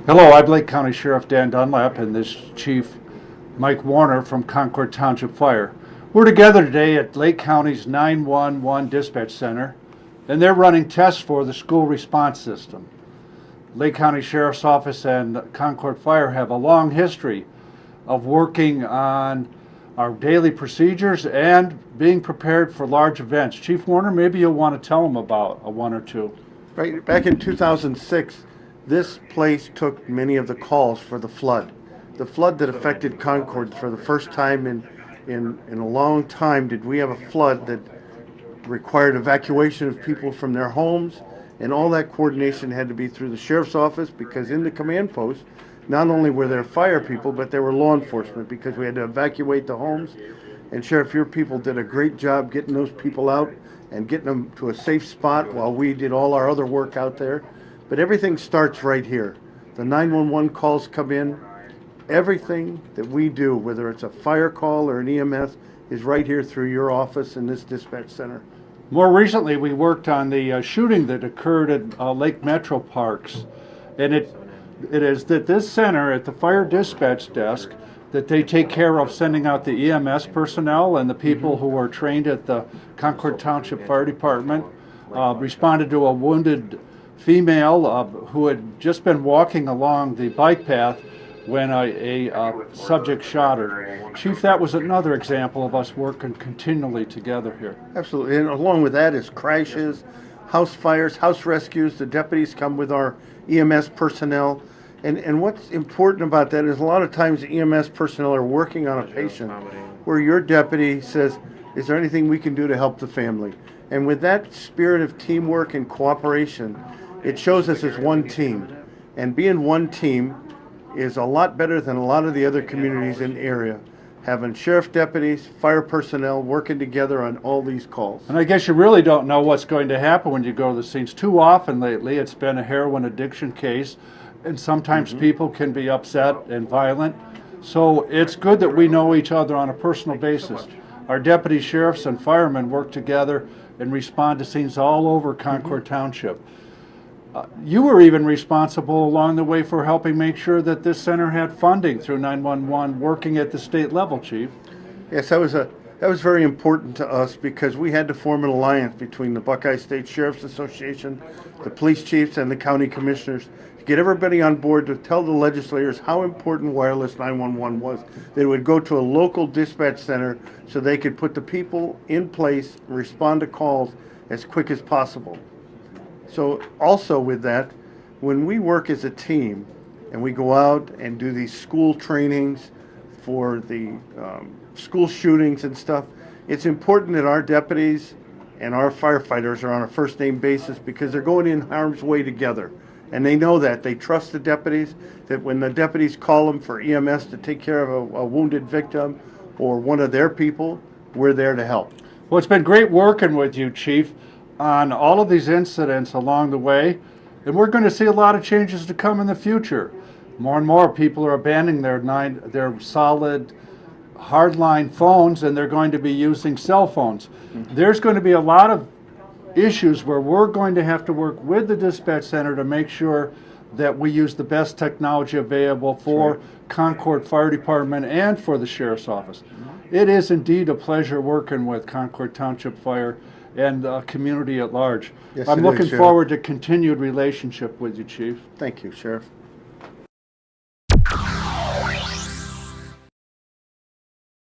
Hello, I'm Lake County Sheriff Dan Dunlap and this Chief Mike Warner from Concord Township Fire. We're together today at Lake County's 911 Dispatch Center, and they're running tests for the school response system. Lake County Sheriff's Office and Concord Fire have a long history of working on our daily procedures and being prepared for large events. Chief Warner, maybe you'll want to tell them about one or two. Right, back in 2006, this place took many of the calls for the flood. The flood that affected Concord for the first time in a long time did we have a flood that required evacuation of people from their homes, and all that coordination had to be through the sheriff's office, because in the command post, not only were there fire people, but there were law enforcement, because we had to evacuate the homes. And Sheriff, your people did a great job getting those people out and getting them to a safe spot while we did all our other work out there. But everything starts right here. The 911 calls come in. Everything that we do, whether it's a fire call or an EMS, is right here through your office in this dispatch center. More recently, we worked on the shooting that occurred at Lake Metro Parks. And it is at this center, at the fire dispatch desk, that they take care of sending out the EMS personnel, and the people who are trained at the Concord Township Fire Department responded to a wounded female who had just been walking along the bike path when a subject shot her. Chief, that was another example of us working continually together here. Absolutely, and along with that is crashes, house fires, house rescues. The deputies come with our EMS personnel. And what's important about that is a lot of times EMS personnel are working on a patient where your deputy says, is there anything we can do to help the family? And with that spirit of teamwork and cooperation, it shows us as one team. And being one team is a lot better than a lot of the other communities in the area, having sheriff deputies, fire personnel working together on all these calls. And I guess you really don't know what's going to happen when you go to the scenes. Too often lately it's been a heroin addiction case, and sometimes people can be upset and violent. So it's good that we know each other on a personal basis. Our deputy sheriffs and firemen work together and respond to scenes all over Concord Township. You were even responsible along the way for helping make sure that this center had funding through 911, working at the state level, Chief. Yes, that was very important to us, because we had to form an alliance between the Buckeye State Sheriff's Association, the police chiefs, and the county commissioners to get everybody on board to tell the legislators how important wireless 911 was. That it would go to a local dispatch center so they could put the people in place and respond to calls as quick as possible. So also with that, when we work as a team and we go out and do these school trainings for the school shootings and stuff, it's important that our deputies and our firefighters are on a first name basis, because they're going in harm's way together. And they know that. They trust the deputies, that when the deputies call them for EMS to take care of a wounded victim or one of their people, we're there to help. Well, it's been great working with you, Chief, on all of these incidents along the way, and we're going to see a lot of changes to come in the future. More and more people are abandoning their solid hardline phones, and they're going to be using cell phones. There's going to be a lot of issues where we're going to have to work with the dispatch center to make sure that we use the best technology available for Concord Fire Department and for the Sheriff's Office. It is indeed a pleasure working with Concord Township Fire and the community at large. Yes, I'm it looking is, Sheriff. forward to continued relationship with you, Chief. Thank you, Sheriff.